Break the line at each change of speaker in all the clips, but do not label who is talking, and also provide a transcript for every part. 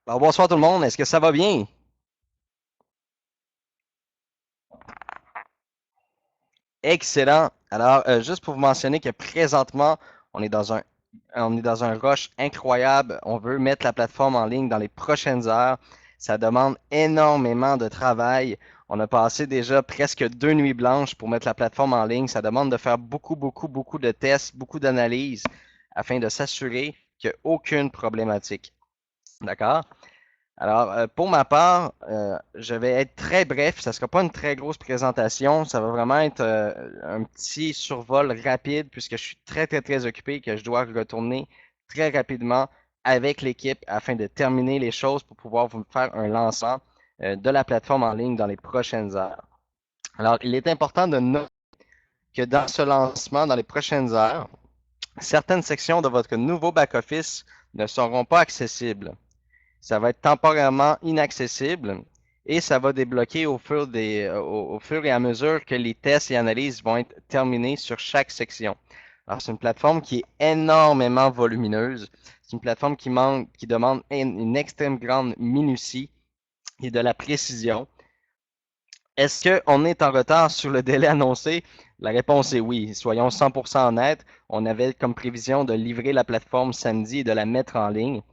Alors, bonsoir tout le monde, est-ce que ça va bien? Excellent. Alors, juste pour vous mentionner que présentement, on est dans un, on est dans un rush incroyable. On veut mettre la plateforme en ligne dans les prochaines heures. Ça demande énormément de travail. On a passé déjà presque 2 nuits blanches pour mettre la plateforme en ligne. Ça demande de faire beaucoup de tests, beaucoup d'analyses afin de s'assurer qu'il n'y a aucune problématique. D'accord? Alors, pour ma part, je vais être très bref. Ça ne sera pas une très grosse présentation. Ça va vraiment être un petit survol rapide puisque je suis très occupé et que je dois retourner très rapidement avec l'équipe afin de terminer les choses pour pouvoir vous faire un lancement de la plateforme en ligne dans les prochaines heures. Alors, il est important de noter que dans ce lancement, dans les prochaines heures, certaines sections de votre nouveau back-office ne seront pas accessibles. Ça va être temporairement inaccessible et ça va débloquer au fur et à mesure que les tests et analyses vont être terminés sur chaque section. Alors, c'est une plateforme qui est énormément volumineuse. C'est une plateforme qui demande une extrême grande minutie et de la précision. Est-ce qu'on est en retard sur le délai annoncé? La réponse est oui. Soyons 100% honnêtes. On avait comme prévision de livrer la plateforme samedi et de la mettre en ligne.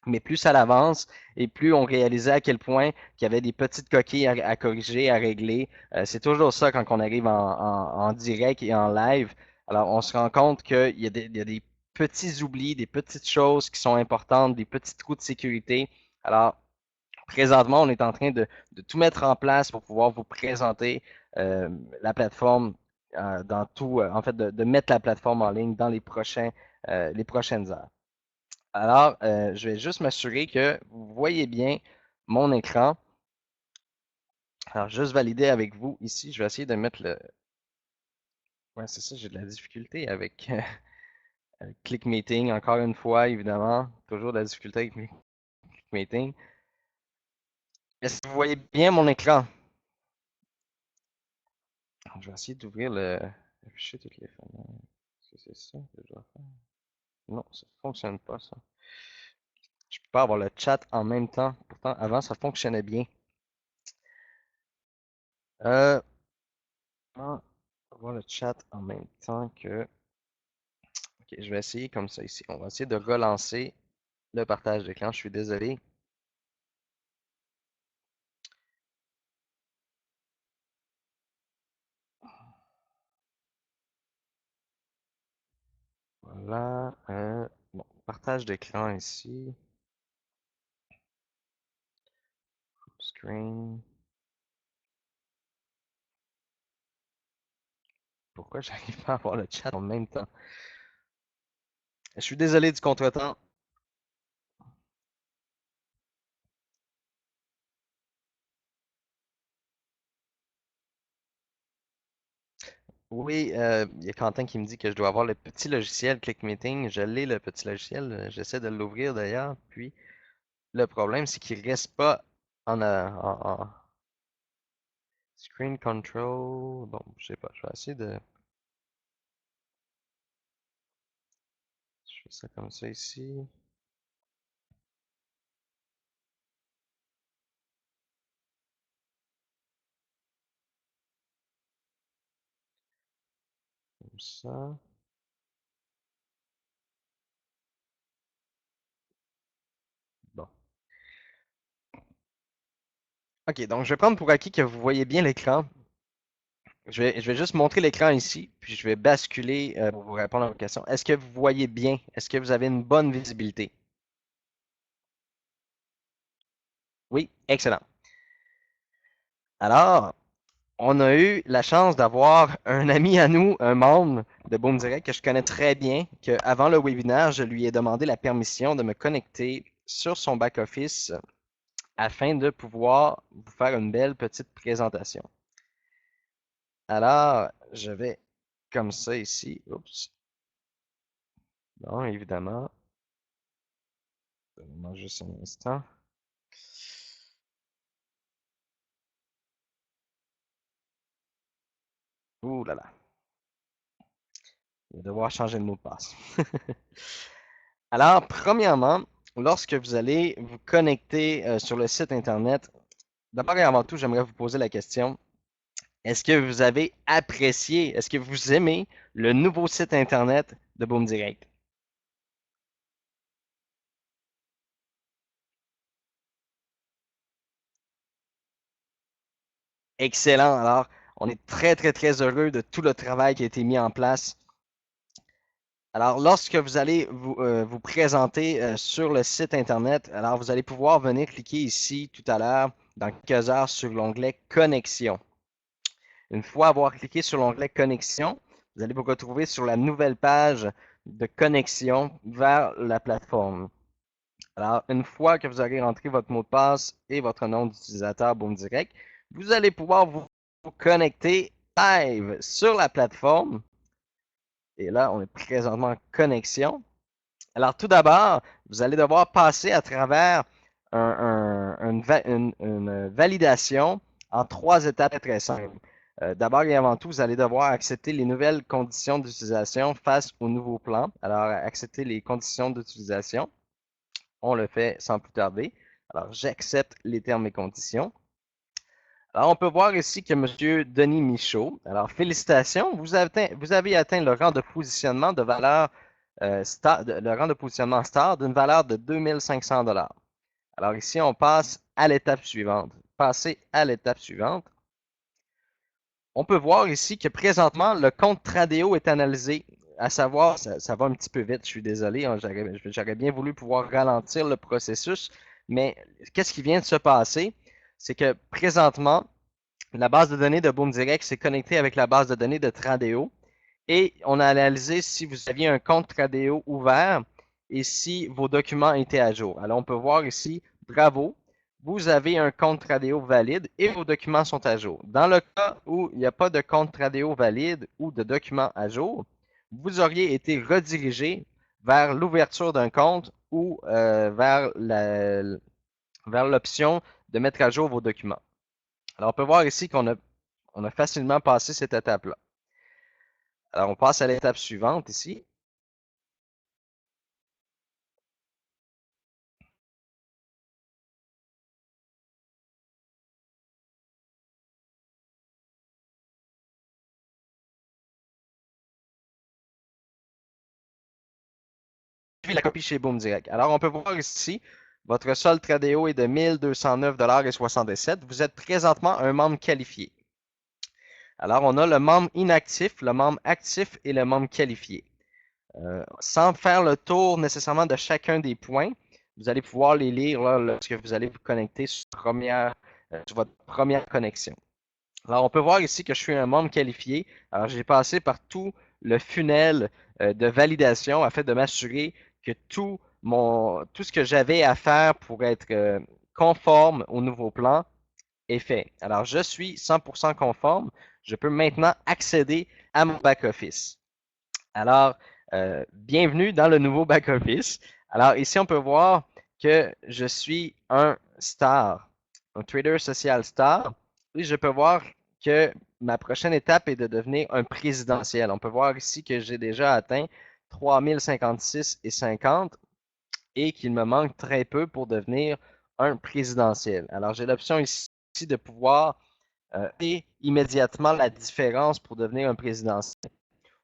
Mais plus ça avance et plus on réalisait à quel point qu'il y avait des petites coquilles à corriger, à régler. C'est toujours ça quand on arrive en direct et en live. Alors, on se rend compte il y a des petits oublis, des petites choses qui sont importantes, des petits trous de sécurité. Alors, présentement, on est en train de tout mettre en place pour pouvoir vous présenter euh, la plateforme dans tout, en fait, de mettre la plateforme en ligne dans les prochaines heures. Alors, je vais juste m'assurer que vous voyez bien mon écran. Alors, juste valider avec vous ici. Je vais essayer de mettre le. Ouais, c'est ça, j'ai de la difficulté avec, avec ClickMeeting. Encore une fois, évidemment, toujours de la difficulté avec ClickMeeting. Est-ce que vous voyez bien mon écran? Je vais essayer d'ouvrir le fichier toutes les fenêtres. Est-ce que c'est ça que je dois faire? Non, ça ne fonctionne pas, ça. Je peux pas avoir le chat en même temps. Pourtant, avant, ça fonctionnait bien. Euh, avoir le chat en même temps que. Ok, je vais essayer comme ça ici. On va essayer de relancer le partage d'écran. Je suis désolé. Voilà. Bon, partage d'écran ici. Screen. Pourquoi j'arrive pas à avoir le chat en même temps? Je suis désolé du contretemps. Oui, il y a Quentin qui me dit que je dois avoir le petit logiciel ClickMeeting. Je l'ai, le petit logiciel. J'essaie de l'ouvrir d'ailleurs. Puis, le problème, c'est qu'il reste pas en screen control. Bon, je sais pas. Je vais essayer de. Je fais ça comme ça ici. Comme ça. Bon. Ok, donc je vais prendre pour acquis que vous voyez bien l'écran. Je vais juste montrer l'écran ici, puis je vais basculer pour vous répondre à vos questions. Est-ce que vous voyez bien? Est-ce que vous avez une bonne visibilité? Oui, excellent. Alors, on a eu la chance d'avoir un ami à nous, un membre de Boom Direct que je connais très bien, que avant le webinaire, je lui ai demandé la permission de me connecter sur son back-office afin de pouvoir vous faire une belle petite présentation. Alors, je vais comme ça ici. Oups. Bon, évidemment. Donnez-moi juste un instant. Ouh là là. Je vais devoir changer de mot de passe. Alors, premièrement, lorsque vous allez vous connecter sur le site Internet, d'abord et avant tout, j'aimerais vous poser la question, est-ce que vous avez apprécié, est-ce que vous aimez le nouveau site Internet de Boom Direct? Excellent. Alors, on est très, très, très heureux de tout le travail qui a été mis en place. Alors, lorsque vous allez vous présenter sur le site Internet, alors vous allez pouvoir venir cliquer ici tout à l'heure, dans quelques heures, sur l'onglet Connexion. Une fois avoir cliqué sur l'onglet Connexion, vous allez vous retrouver sur la nouvelle page de connexion vers la plateforme. Alors, une fois que vous aurez rentré votre mot de passe et votre nom d'utilisateur Boom Direct, vous allez pouvoir vous connecter live sur la plateforme. Et là, on est présentement en connexion. Alors, tout d'abord, vous allez devoir passer à travers une validation en trois étapes très simples. D'abord et avant tout, vous allez devoir accepter les nouvelles conditions d'utilisation face au nouveau plan. Alors, accepter les conditions d'utilisation. On le fait sans plus tarder. Alors, j'accepte les termes et conditions. Alors, on peut voir ici que M. Denis Michaud, alors félicitations, vous avez atteint le rang de positionnement de valeur star, le rang de positionnement star d'une valeur de 2500 dollars. Alors ici, on passe à l'étape suivante. Passer à l'étape suivante. On peut voir ici que présentement, le compte Tradeo est analysé. À savoir, ça va un petit peu vite, je suis désolé, hein, j'aurais bien voulu pouvoir ralentir le processus, mais qu'est-ce qui vient de se passer? C'est que présentement, la base de données de Boom Direct s'est connectée avec la base de données de Tradeo et on a analysé si vous aviez un compte Tradeo ouvert et si vos documents étaient à jour. Alors, on peut voir ici, bravo, vous avez un compte Tradeo valide et vos documents sont à jour. Dans le cas où il n'y a pas de compte Tradeo valide ou de documents à jour, vous auriez été redirigé vers l'ouverture d'un compte ou vers l'option de mettre à jour vos documents. Alors, on peut voir ici on a facilement passé cette étape-là. Alors, on passe à l'étape suivante ici. Puis la copie chez Boom Direct. Alors, on peut voir ici, votre solde Tradeo est de 1209,77 $. Vous êtes présentement un membre qualifié. Alors, on a le membre inactif, le membre actif et le membre qualifié. Sans faire le tour nécessairement de chacun des points, vous allez pouvoir les lire là, lorsque vous allez vous connecter sur votre première connexion. Alors, on peut voir ici que je suis un membre qualifié. Alors, j'ai passé par tout le funnel de validation afin de m'assurer que tout ce que j'avais à faire pour être conforme au nouveau plan est fait. Alors, je suis 100% conforme. Je peux maintenant accéder à mon back-office. Alors, bienvenue dans le nouveau back-office. Alors, ici, on peut voir que je suis un star, un trader social star. Et je peux voir que ma prochaine étape est de devenir un présidentiel. On peut voir ici que j'ai déjà atteint 3056,50 et qu'il me manque très peu pour devenir un présidentiel. Alors, j'ai l'option ici de pouvoir faire immédiatement la différence pour devenir un présidentiel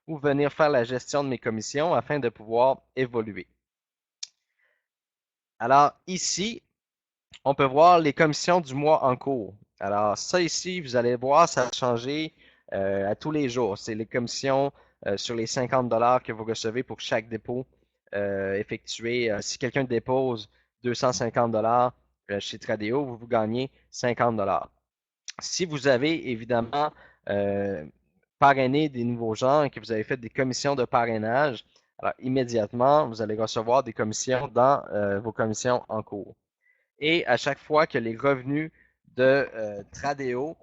ou venir faire la gestion de mes commissions afin de pouvoir évoluer. Alors ici, on peut voir les commissions du mois en cours. Alors ça ici, vous allez voir, ça a changé à tous les jours. C'est les commissions sur les 50 dollars que vous recevez pour chaque dépôt effectué. Si quelqu'un dépose 250 dollars chez Tradeo, vous gagnez 50 dollars. Si vous avez évidemment euh, parrainé des nouveaux gens et que vous avez fait des commissions de parrainage, alors immédiatement, vous allez recevoir des commissions dans vos commissions en cours. Et à chaque fois que les revenus de Tradeo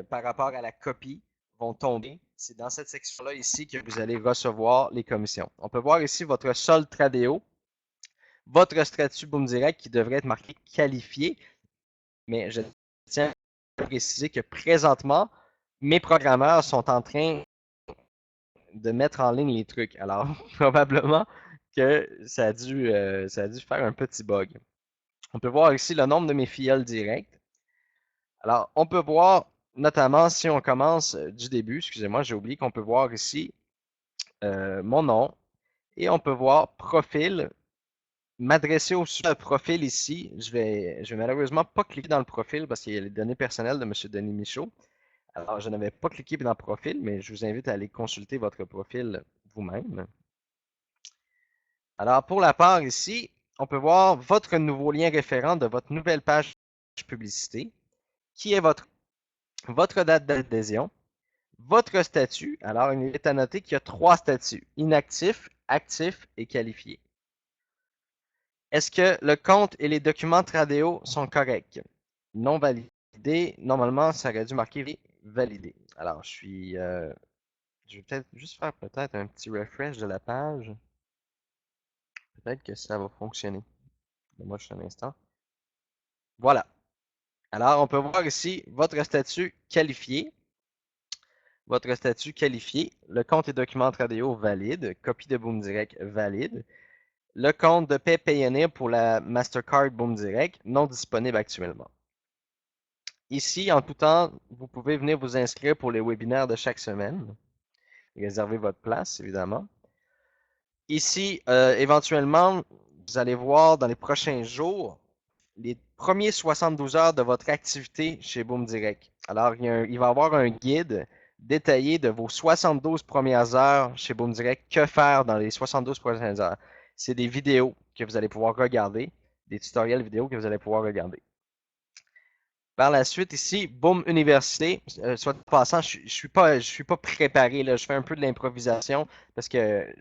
par rapport à la copie vont tomber, c'est dans cette section-là ici que vous allez recevoir les commissions. On peut voir ici votre solde Tradeo, votre statut Boom Direct qui devrait être marqué qualifié, mais je tiens à préciser que présentement, mes programmeurs sont en train de mettre en ligne les trucs. Alors, probablement que ça a dû faire un petit bug. On peut voir ici le nombre de mes filleuls directs. Alors, on peut voir, notamment, si on commence du début, excusez-moi, j'ai oublié qu'on peut voir ici mon nom et on peut voir profil, m'adresser au super profil ici. Je vais malheureusement pas cliquer dans le profil parce qu'il y a les données personnelles de M. Denis Michaud. Alors, je n'avais pas cliqué dans le profil, mais je vous invite à aller consulter votre profil vous-même. Alors, pour la part ici, on peut voir votre nouveau lien référent de votre nouvelle page publicité, qui est votre date d'adhésion, votre statut. Alors, il est à noter qu'il y a trois statuts, inactif, actif et qualifié. Est-ce que le compte et les documents Tradeo sont corrects? Non validé. Normalement, ça aurait dû marquer validé. Alors, je vais peut-être juste faire peut-être un petit refresh de la page. Peut-être que ça va fonctionner. Moi, juste un instant. Voilà. Alors, on peut voir ici votre statut qualifié. Votre statut qualifié. Le compte et documents Tradeo valide. Copie de Boom Direct valide. Le compte de paie Payoneer pour la Mastercard Boom Direct non disponible actuellement. Ici, en tout temps, vous pouvez venir vous inscrire pour les webinaires de chaque semaine. Réservez votre place, évidemment. Ici, éventuellement, vous allez voir dans les prochains jours les premiers 72 heures de votre activité chez Boom Direct. Alors, il va y avoir un guide détaillé de vos 72 premières heures chez Boom Direct. Que faire dans les 72 prochaines heures? C'est des vidéos que vous allez pouvoir regarder, des tutoriels vidéo que vous allez pouvoir regarder. Par la suite, ici, Boom Université. Soit passant, je suis pas préparé, là. Je fais un peu de l'improvisation parce que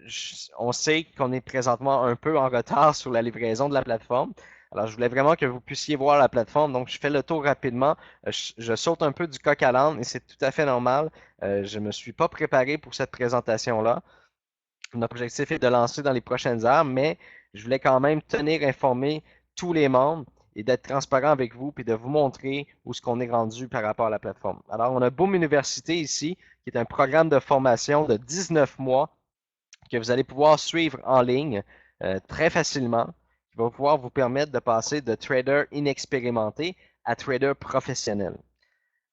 on sait qu'on est présentement un peu en retard sur la livraison de la plateforme. Alors, je voulais vraiment que vous puissiez voir la plateforme. Donc, je fais le tour rapidement. Je saute un peu du coq à l'âne et c'est tout à fait normal. Je me suis pas préparé pour cette présentation-là. Notre objectif est de lancer dans les prochaines heures, mais je voulais quand même tenir informé tous les membres et d'être transparent avec vous puis de vous montrer où ce qu'on est rendu par rapport à la plateforme. Alors, on a Boom Université ici, qui est un programme de formation de 19 mois que vous allez pouvoir suivre en ligne très facilement, qui va pouvoir vous permettre de passer de trader inexpérimenté à trader professionnel.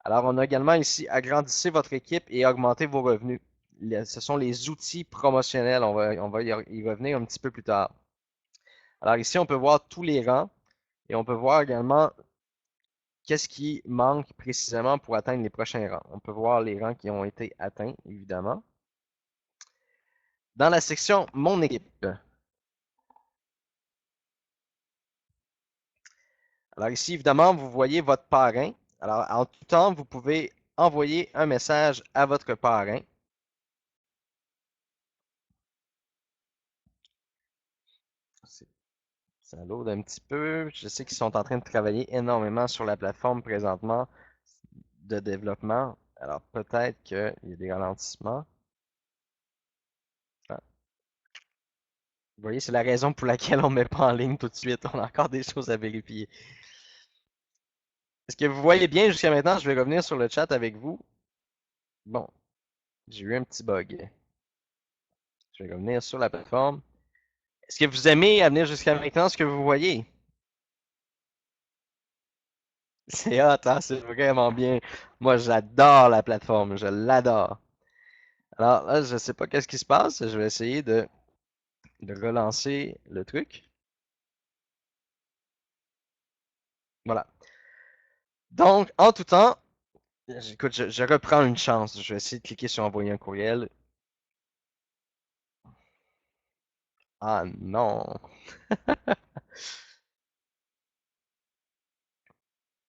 Alors, on a également ici agrandissez votre équipe et augmentez vos revenus. Ce sont les outils promotionnels. On va y revenir un petit peu plus tard. Alors ici, on peut voir tous les rangs et on peut voir également qu'est-ce qui manque précisément pour atteindre les prochains rangs. On peut voir les rangs qui ont été atteints, évidemment. Dans la section Mon équipe. Alors ici, évidemment, vous voyez votre parrain. Alors, en tout temps, vous pouvez envoyer un message à votre parrain. Ça load un petit peu. Je sais qu'ils sont en train de travailler énormément sur la plateforme présentement de développement. Alors peut-être qu'il y a des ralentissements. Ah. Vous voyez, c'est la raison pour laquelle on ne met pas en ligne tout de suite. On a encore des choses à vérifier. Est-ce que vous voyez bien jusqu'à maintenant? Je vais revenir sur le chat avec vous. Bon, j'ai eu un petit bug. Je vais revenir sur la plateforme. Est-ce que vous aimez à venir jusqu'à maintenant ce que vous voyez? C'est hot, hein? C'est vraiment bien. Moi, j'adore la plateforme. Je l'adore. Alors là, je ne sais pas qu'est-ce qui se passe. Je vais essayer de relancer le truc. Voilà. Donc, en tout temps, écoute, je reprends une chance. Je vais essayer de cliquer sur envoyer un courriel. Ah non.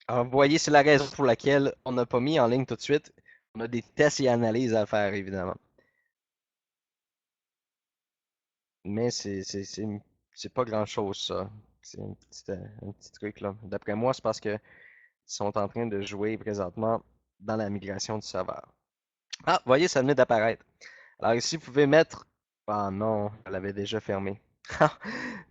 Alors, vous voyez, c'est la raison pour laquelle on n'a pas mis en ligne tout de suite. On a des tests et analyses à faire, évidemment. Mais c'est pas grand-chose, ça. C'est un petit truc, là. D'après moi, c'est parce que ils sont en train de jouer présentement dans la migration du serveur. Ah, vous voyez, ça venait d'apparaître. Alors ici, vous pouvez mettre... Ah non, elle avait déjà fermé.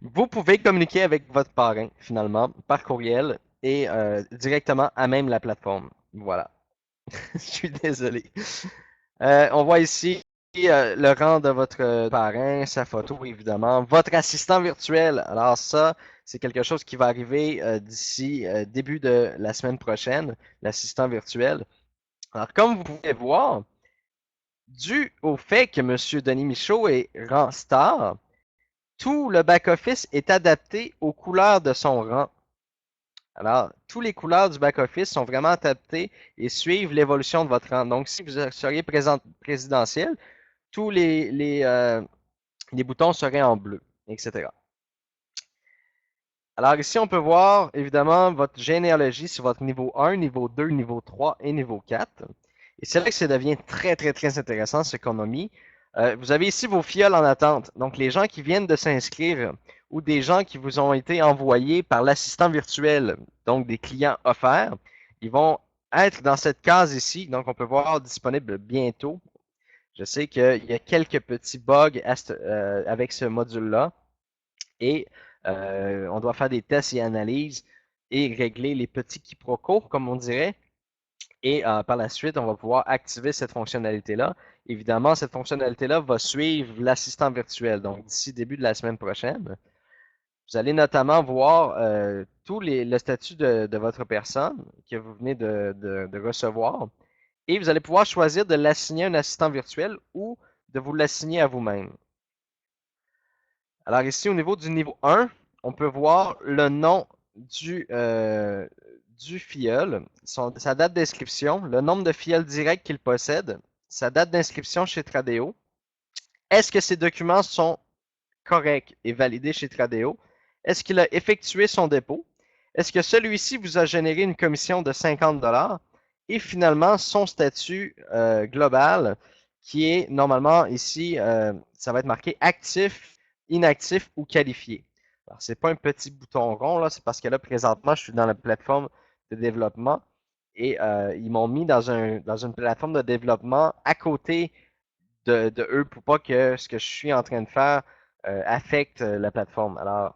Vous pouvez communiquer avec votre parrain, finalement, par courriel et directement à même la plateforme. Voilà. Je suis désolé. On voit ici le rang de votre parrain, sa photo, évidemment. Votre assistant virtuel. Alors ça, c'est quelque chose qui va arriver d'ici début de la semaine prochaine, l'assistant virtuel. Alors, comme vous pouvez voir, dû au fait que M. Denis Michaud est rang star, tout le back-office est adapté aux couleurs de son rang. Alors, tous les couleurs du back-office sont vraiment adaptées et suivent l'évolution de votre rang. Donc, si vous seriez présidentiel, tous les boutons seraient en bleu, etc. Alors ici, on peut voir évidemment votre généalogie sur votre niveau 1, niveau 2, niveau 3 et niveau 4. Et c'est là que ça devient très, très, très intéressant ce qu'on a mis. Vous avez ici vos fioles en attente. Donc les gens qui viennent de s'inscrire ou des gens qui vous ont été envoyés par l'assistant virtuel, donc des clients offerts, ils vont être dans cette case ici. Donc on peut voir disponible bientôt. Je sais qu'il y a quelques petits bugs avec ce module-là et on doit faire des tests et analyses et régler les petits quiproquos, comme on dirait. Et par la suite, on va pouvoir activer cette fonctionnalité-là. Évidemment, cette fonctionnalité-là va suivre l'assistant virtuel. Donc, d'ici début de la semaine prochaine, vous allez notamment voir le statut de votre personne que vous venez de recevoir. Et vous allez pouvoir choisir de l'assigner à un assistant virtuel ou de vous l'assigner à vous-même. Alors ici, au niveau du niveau 1, on peut voir le nom du filleul, sa date d'inscription, le nombre de filleuls directs qu'il possède, sa date d'inscription chez Tradeo. Est-ce que ces documents sont corrects et validés chez Tradeo? Est-ce qu'il a effectué son dépôt? Est-ce que celui-ci vous a généré une commission de 50$? Et finalement, son statut global, qui est normalement ici, ça va être marqué actif, inactif ou qualifié. Alors, c'est pas un petit bouton rond, là, c'est parce que là, présentement, je suis dans la plateforme de développement et ils m'ont mis dans une plateforme de développement à côté de eux pour pas que ce que je suis en train de faire affecte la plateforme. Alors,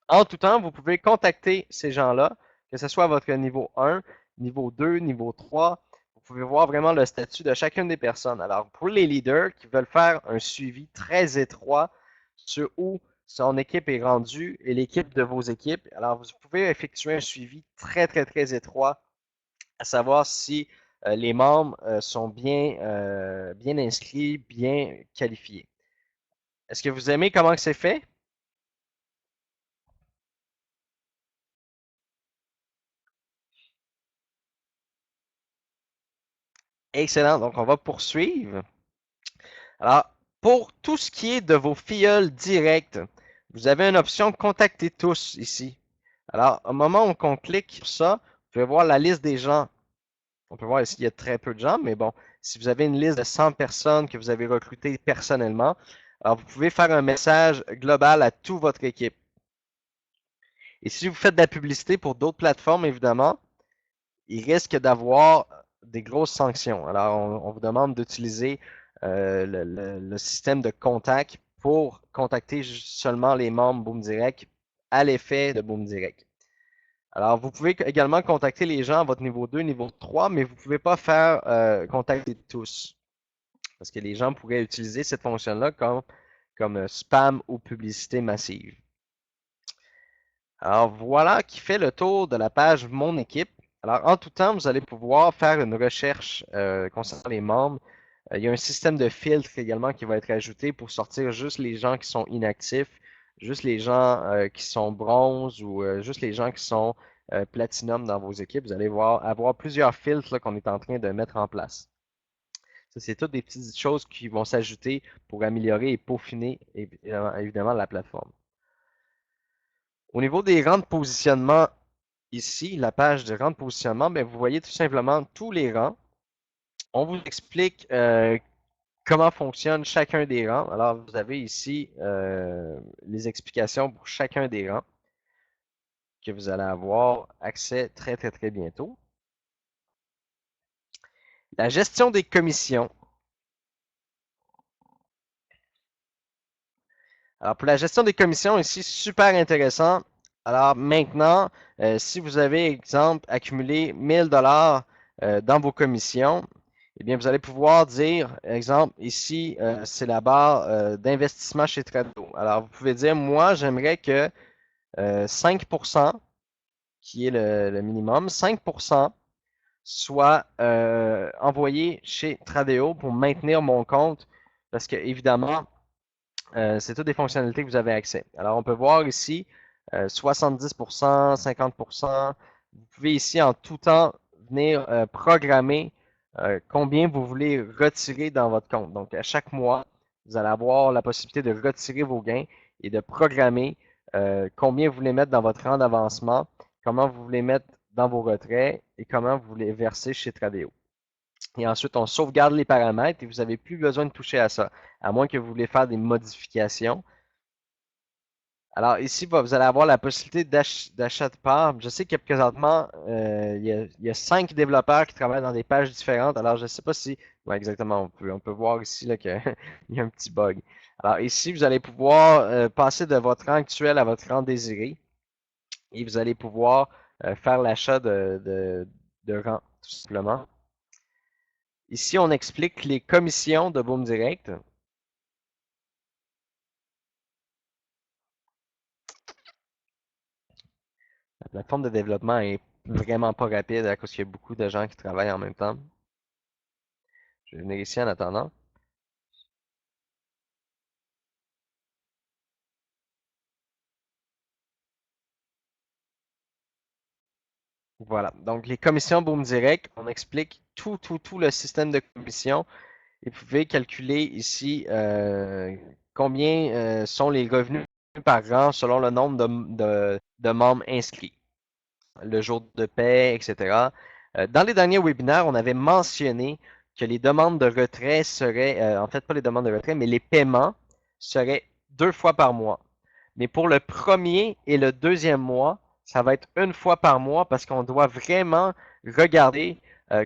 en tout temps, vous pouvez contacter ces gens-là, que ce soit à votre niveau 1, niveau 2, niveau 3. Vous pouvez voir vraiment le statut de chacune des personnes. Alors, pour les leaders qui veulent faire un suivi très étroit sur où son équipe est rendue et l'équipe de vos équipes, alors vous pouvez effectuer un suivi très, très, très étroit, à savoir si les membres sont bien inscrits, bien qualifiés. Est-ce que vous aimez comment c'est fait? Excellent. Donc, on va poursuivre. Alors, pour tout ce qui est de vos filleuls directs, vous avez une option Contacter tous ici. Alors, au moment où on clique sur ça, vous pouvez voir la liste des gens. On peut voir ici, il y a très peu de gens, mais bon, si vous avez une liste de 100 personnes que vous avez recrutées personnellement, alors vous pouvez faire un message global à toute votre équipe. Et si vous faites de la publicité pour d'autres plateformes, évidemment, il risque d'avoir des grosses sanctions. Alors, on vous demande d'utiliser le système de contact pour contacter seulement les membres Boom Direct à l'effet de Boom Direct. Alors, vous pouvez également contacter les gens à votre niveau 2, niveau 3, mais vous ne pouvez pas faire contacter tous. Parce que les gens pourraient utiliser cette fonction-là comme spam ou publicité massive. Alors voilà qui fait le tour de la page Mon équipe. Alors en tout temps, vous allez pouvoir faire une recherche concernant les membres. Il y a un système de filtre également qui va être ajouté pour sortir juste les gens qui sont inactifs, juste les gens qui sont bronze ou juste les gens qui sont platinum dans vos équipes. Vous allez avoir plusieurs filtres qu'on est en train de mettre en place. Ça, c'est toutes des petites choses qui vont s'ajouter pour améliorer et peaufiner évidemment la plateforme. Au niveau des rangs de positionnement, ici, la page de rangs de positionnement, bien, vous voyez tout simplement tous les rangs. On vous explique comment fonctionne chacun des rangs. Alors, vous avez ici les explications pour chacun des rangs que vous allez avoir accès très, très, très bientôt. La gestion des commissions. Alors, pour la gestion des commissions, ici, super intéressant. Alors, maintenant, si vous avez, exemple, accumulé 1000$ dans vos commissions, eh bien, vous allez pouvoir dire, exemple, ici, c'est la barre d'investissement chez Trado. Alors, vous pouvez dire, moi, j'aimerais que 5%, qui est le minimum, 5% soit envoyé chez Tradeo pour maintenir mon compte, parce que, évidemment, c'est toutes des fonctionnalités que vous avez accès. Alors, on peut voir ici 70%, 50%. Vous pouvez ici en tout temps venir programmer combien vous voulez retirer dans votre compte. Donc, à chaque mois, vous allez avoir la possibilité de retirer vos gains et de programmer combien vous voulez mettre dans votre rang d'avancement, comment vous voulez mettre dans vos retraits et comment vous voulez verser chez Tradeo. Et ensuite, on sauvegarde les paramètres et vous n'avez plus besoin de toucher à ça, à moins que vous voulez faire des modifications. Alors ici, vous allez avoir la possibilité d'achat de parts. Je sais que présentement, il y a 5 développeurs qui travaillent dans des pages différentes. Alors je ne sais pas si... Ouais, exactement, on peut voir ici qu'il y a un petit bug. Alors ici, vous allez pouvoir passer de votre rang actuel à votre rang désiré. Et vous allez pouvoir faire l'achat de rang, tout simplement. Ici, on explique les commissions de Boom Direct. La plateforme de développement est vraiment pas rapide à cause qu'il y a beaucoup de gens qui travaillent en même temps. Je vais venir ici en attendant. Voilà. Donc, les commissions Boom Direct, on explique tout le système de commission. Et vous pouvez calculer ici combien sont les revenus par an selon le nombre de membres inscrits, le jour de paie, etc. Dans les derniers webinaires, on avait mentionné que les demandes de retrait seraient, en fait, pas les demandes de retrait, mais les paiements seraient 2 fois par mois. Mais pour le premier et le deuxième mois, ça va être 1 fois par mois parce qu'on doit vraiment regarder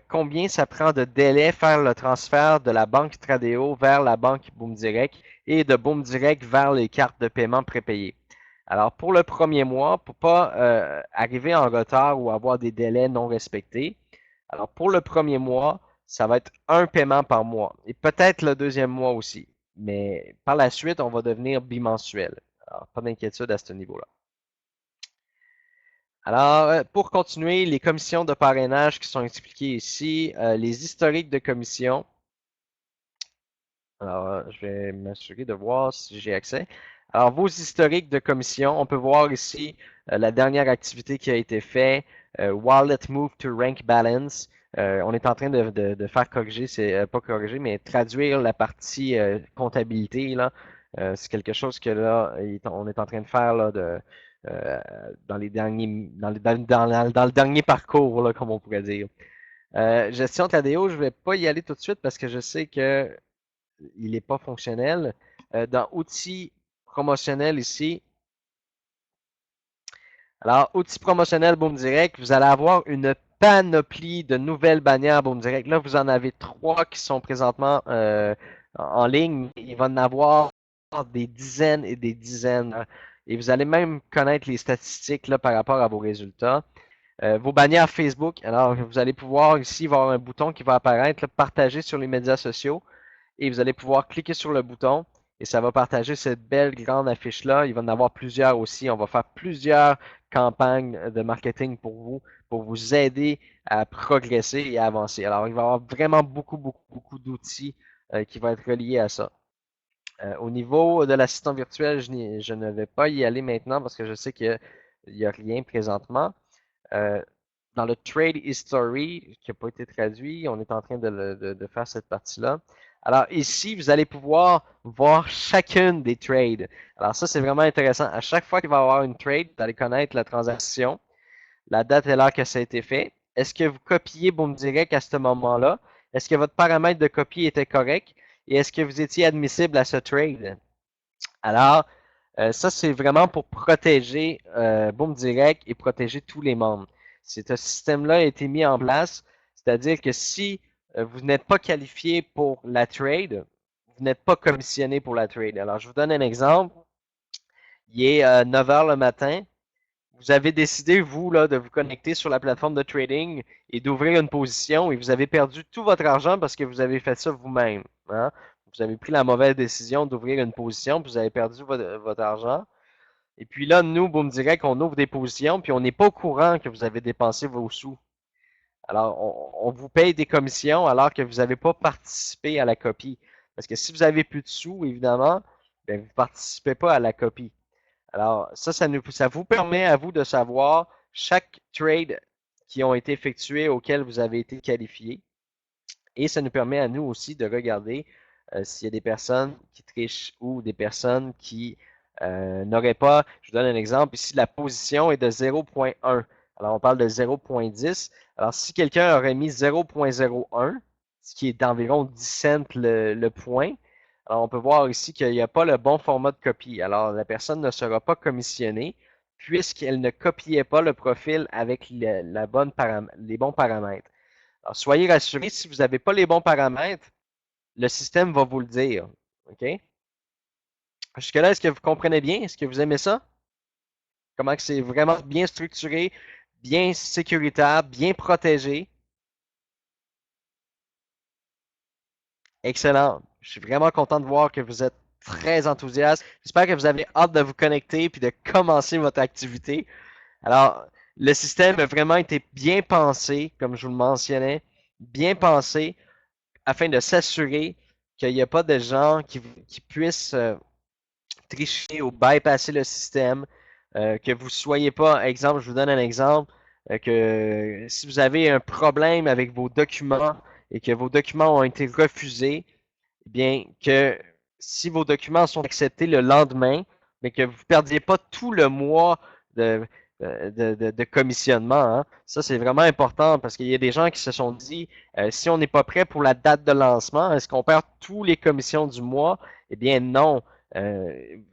combien ça prend de délai faire le transfert de la banque Tradeo vers la banque Boom Direct et de Boom Direct vers les cartes de paiement prépayées. Alors, pour le premier mois, pour pas arriver en retard ou avoir des délais non respectés, alors pour le premier mois, ça va être un paiement par mois et peut-être le deuxième mois aussi. Mais par la suite, on va devenir bimensuel. Alors, pas d'inquiétude à ce niveau-là. Alors, pour continuer, les commissions de parrainage qui sont expliquées ici, les historiques de commission. Alors, je vais m'assurer de voir si j'ai accès. Alors, vos historiques de commission, on peut voir ici la dernière activité qui a été faite, Wallet Move to Rank Balance. On est en train de faire corriger, c'est pas corriger, mais traduire la partie comptabilité là. C'est quelque chose que là, on est en train de faire là, euh, dans les derniers, dans le dernier parcours là, comme on pourrait dire. Gestion Tadeo, je vais pas y aller tout de suite parce que je sais que il n'est pas fonctionnel. Dans outils promotionnels ici, alors outils promotionnels Boom Direct, vous allez avoir une panoplie de nouvelles bannières Boom Direct. Là, vous en avez 3 qui sont présentement en ligne. Il va en avoir des dizaines et des dizaines. Et vous allez même connaître les statistiques là, par rapport à vos résultats. Vos bannières Facebook, alors vous allez pouvoir ici voir un bouton qui va apparaître, là, partager sur les médias sociaux. Et vous allez pouvoir cliquer sur le bouton et ça va partager cette belle grande affiche-là. Il va en avoir plusieurs aussi. On va faire plusieurs campagnes de marketing pour vous aider à progresser et à avancer. Alors, il va y avoir vraiment beaucoup d'outils qui vont être reliés à ça. Au niveau de l'assistant virtuel, je ne vais pas y aller maintenant parce que je sais qu'il n'y a rien présentement. Euh, dans le Trade History, qui n'a pas été traduit, on est en train de faire cette partie-là. Alors ici, vous allez pouvoir voir chacune des trades. Alors ça, c'est vraiment intéressant. À chaque fois qu'il va y avoir une trade, vous allez connaître la transaction, la date et l'heure que ça a été fait. Est-ce que vous copiez Boom Direct à ce moment-là? Est-ce que votre paramètre de copie était correct? Et est-ce que vous étiez admissible à ce trade? Alors, ça, c'est vraiment pour protéger Boom Direct et protéger tous les membres. Ce système-là a été mis en place, c'est-à-dire que si vous n'êtes pas qualifié pour la trade, vous n'êtes pas commissionné pour la trade. Alors, je vous donne un exemple. Il est 9 h le matin. vous avez décidé, vous, là, de vous connecter sur la plateforme de trading et d'ouvrir une position et vous avez perdu tout votre argent parce que vous avez fait ça vous-même. Hein? Vous avez pris la mauvaise décision d'ouvrir une position, puis vous avez perdu votre argent. Et puis là, nous, Boom Direct, on ouvre des positions, puis on n'est pas au courant que vous avez dépensé vos sous. Alors, on vous paye des commissions alors que vous n'avez pas participé à la copie. Parce que si vous avez plus de sous, évidemment, ben, vous ne participez pas à la copie. Alors, ça vous permet à vous de savoir chaque trade qui ont été effectués auquel vous avez été qualifié. Et ça nous permet à nous aussi de regarder s'il y a des personnes qui trichent ou des personnes qui n'auraient pas. Je vous donne un exemple. Ici, la position est de 0.1. Alors, on parle de 0.10. Alors, si quelqu'un aurait mis 0.01, ce qui est d'environ 10 cents le point, alors on peut voir ici qu'il n'y a pas le bon format de copie. Alors, la personne ne sera pas commissionnée puisqu'elle ne copiait pas le profil avec les bons paramètres. Alors, soyez rassurés, si vous n'avez pas les bons paramètres, le système va vous le dire. OK? Jusque-là, est-ce que vous comprenez bien? Est-ce que vous aimez ça? Comment que c'est vraiment bien structuré, bien sécuritaire, bien protégé? Excellent. Je suis vraiment content de voir que vous êtes très enthousiaste. J'espère que vous avez hâte de vous connecter puis de commencer votre activité. Alors, le système a vraiment été bien pensé, comme je vous le mentionnais, bien pensé afin de s'assurer qu'il n'y a pas de gens qui puissent tricher ou bypasser le système, que vous ne soyez pas, exemple, je vous donne un exemple, que si vous avez un problème avec vos documents et que vos documents ont été refusés, eh bien que si vos documents sont acceptés le lendemain, mais que vous ne perdiez pas tout le mois de, de commissionnement. Hein. Ça, c'est vraiment important parce qu'il y a des gens qui se sont dit, si on n'est pas prêt pour la date de lancement, est-ce qu'on perd tous les commissions du mois? Eh bien, non.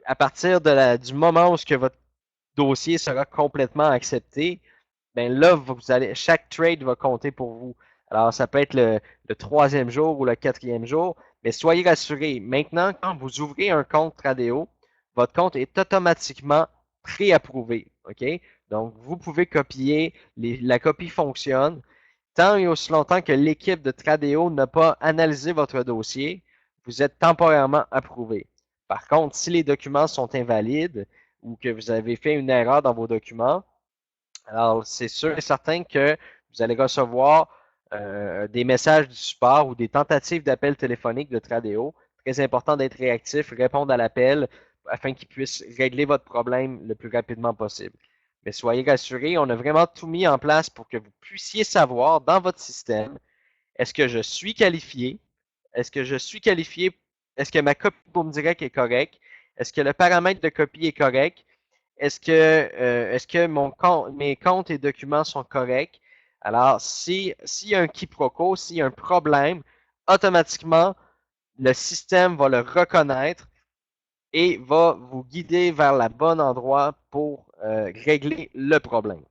À partir du moment où ce que votre dossier sera complètement accepté, ben là, chaque trade va compter pour vous. Alors, ça peut être le troisième jour ou le quatrième jour, mais soyez rassurés. Maintenant, quand vous ouvrez un compte Tradeo, votre compte est automatiquement préapprouvé. OK? Donc, vous pouvez copier, la copie fonctionne. Tant et aussi longtemps que l'équipe de Tradeo n'a pas analysé votre dossier, vous êtes temporairement approuvé. Par contre, si les documents sont invalides ou que vous avez fait une erreur dans vos documents, alors c'est sûr et certain que vous allez recevoir des messages du support ou des tentatives d'appel téléphonique de Tradeo. Très important d'être réactif, répondre à l'appel afin qu'ils puissent régler votre problème le plus rapidement possible. Mais soyez rassurés, on a vraiment tout mis en place pour que vous puissiez savoir dans votre système, est-ce que je suis qualifié? Est-ce que je suis qualifié? Est-ce que ma copie pour me direct est correcte? Est-ce que le paramètre de copie est correct? Est-ce que mes comptes et documents sont corrects? Alors, s'il y a un quiproquo, s'il y a un problème, automatiquement, le système va le reconnaître et va vous guider vers le bon endroit pour régler le problème.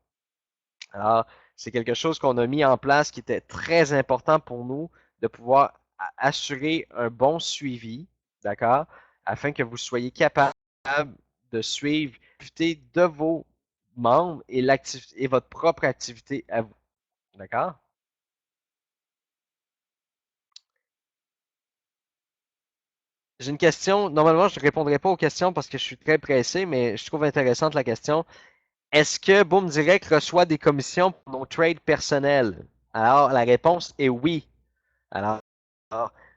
Alors, c'est quelque chose qu'on a mis en place qui était très important pour nous de pouvoir assurer un bon suivi, d'accord, afin que vous soyez capable de suivre l'activité de vos membres et votre propre activité à vous, d'accord? J'ai une question. Normalement, je ne répondrai pas aux questions parce que je suis très pressé, mais je trouve intéressante la question. Est-ce que Boom Direct reçoit des commissions pour nos trades personnels? Alors, la réponse est oui. Alors,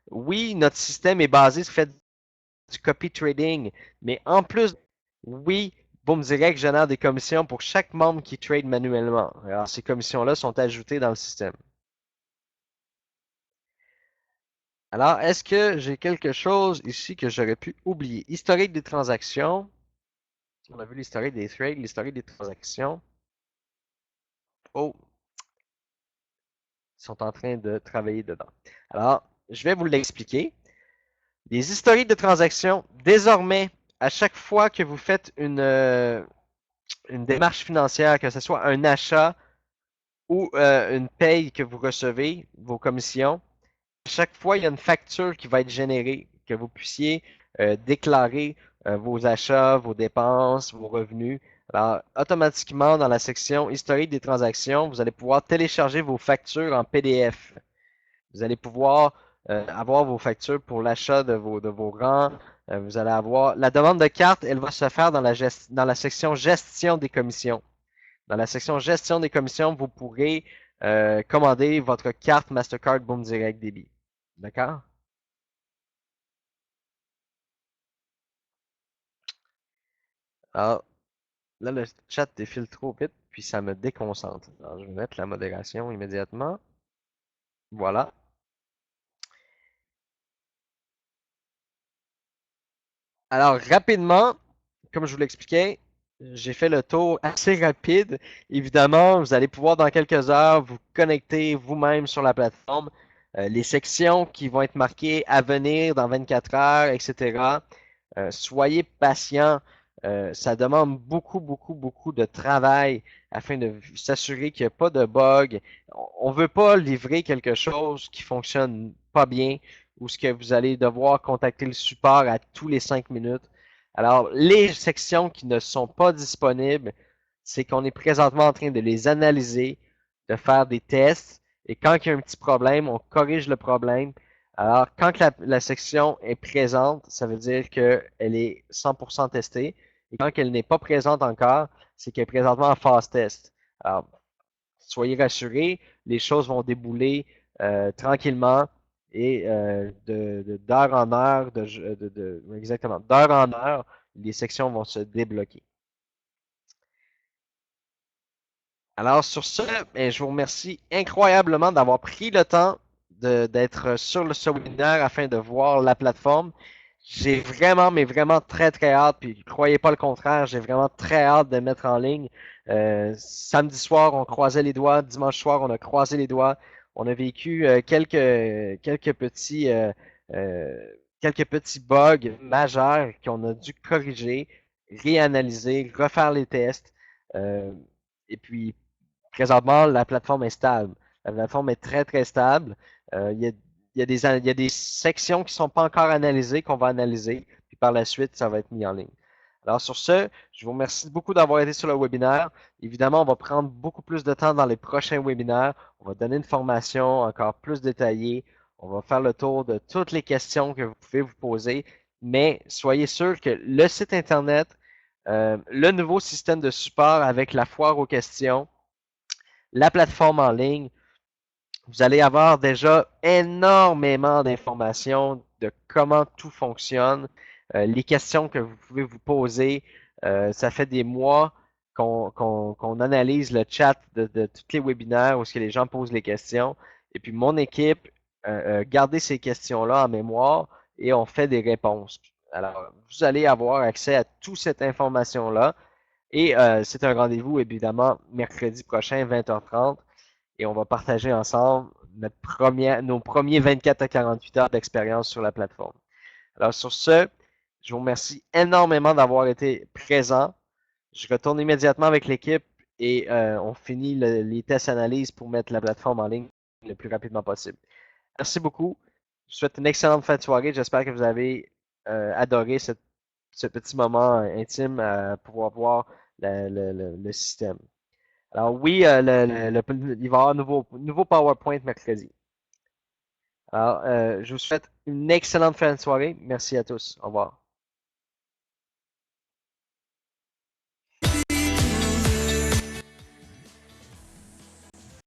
oui, notre système est basé sur fait du copy trading, mais en plus, oui, Boom Direct génère des commissions pour chaque membre qui trade manuellement. Alors, ces commissions-là sont ajoutées dans le système. Alors, est-ce que j'ai quelque chose ici que j'aurais pu oublier? Historique des transactions. On a vu l'historique des trades, l'historique des transactions. Oh, ils sont en train de travailler dedans. Alors, je vais vous l'expliquer. Les historiques de transactions, désormais, à chaque fois que vous faites une démarche financière, que ce soit un achat ou une paye que vous recevez, vos commissions, à chaque fois, il y a une facture qui va être générée, que vous puissiez déclarer vos achats, vos dépenses, vos revenus. Alors, automatiquement, dans la section historique des transactions, vous allez pouvoir télécharger vos factures en PDF. Vous allez pouvoir avoir vos factures pour l'achat de vos rangs. Vous allez avoir la demande de carte, elle va se faire dans la section gestion des commissions. Dans la section gestion des commissions, vous pourrez commander votre carte Mastercard Boom Direct Débit. D'accord? Alors, là, le chat défile trop vite, puis ça me déconcentre. Alors, je vais mettre la modération immédiatement. Voilà. Alors, rapidement, comme je vous l'expliquais, j'ai fait le tour assez rapide. Évidemment, vous allez pouvoir dans quelques heures vous connecter vous-même sur la plateforme. Les sections qui vont être marquées à venir dans 24 heures, etc. Soyez patient. Ça demande beaucoup, beaucoup, beaucoup de travail afin de s'assurer qu'il n'y a pas de bug. On ne veut pas livrer quelque chose qui fonctionne pas bien ou ce que vous allez devoir contacter le support à tous les 5 minutes. Alors, les sections qui ne sont pas disponibles, c'est qu'on est présentement en train de les analyser, de faire des tests, et quand il y a un petit problème, on corrige le problème. Alors, quand la section est présente, ça veut dire qu'elle est 100% testée, et quand elle n'est pas présente encore, c'est qu'elle est présentement en phase test. Alors, soyez rassurés, les choses vont débouler tranquillement et d'heure en heure, exactement, d'heure en heure, les sections vont se débloquer. Alors sur ce, ben, je vous remercie incroyablement d'avoir pris le temps d'être sur ce webinaire afin de voir la plateforme. J'ai vraiment, mais vraiment très, très hâte, puis croyez pas le contraire, j'ai vraiment très hâte de mettre en ligne. Samedi soir, on croisait les doigts, dimanche soir, on a croisé les doigts. On a vécu euh, quelques petits bugs majeurs qu'on a dû corriger, réanalyser, refaire les tests. Euh, et puis, présentement, la plateforme est stable. La plateforme est très, très stable. Il y a des sections qui ne sont pas encore analysées, qu'on va analyser, puis par la suite, ça va être mis en ligne. Alors sur ce, je vous remercie beaucoup d'avoir été sur le webinaire. Évidemment, on va prendre beaucoup plus de temps dans les prochains webinaires. On va donner une formation encore plus détaillée. On va faire le tour de toutes les questions que vous pouvez vous poser. Mais soyez sûr que le site Internet, le nouveau système de support avec la foire aux questions, la plateforme en ligne, vous allez avoir déjà énormément d'informations de comment tout fonctionne, les questions que vous pouvez vous poser. Ça fait des mois qu'on analyse le chat de tous les webinaires où ce que les gens posent les questions. Et puis mon équipe gardez ces questions-là en mémoire et on fait des réponses. Alors, vous allez avoir accès à toute cette information-là. Et c'est un rendez-vous, évidemment, mercredi prochain, 20h30 et on va partager ensemble nos premiers 24 à 48 heures d'expérience sur la plateforme. Alors sur ce, je vous remercie énormément d'avoir été présent. Je retourne immédiatement avec l'équipe et on finit les tests analyses pour mettre la plateforme en ligne le plus rapidement possible. Merci beaucoup. Je vous souhaite une excellente fin de soirée. J'espère que vous avez adoré ce petit moment intime à pouvoir voir le système. Alors oui, il va y avoir un nouveau PowerPoint mercredi. Alors, je vous souhaite une excellente fin de soirée. Merci à tous. Au revoir.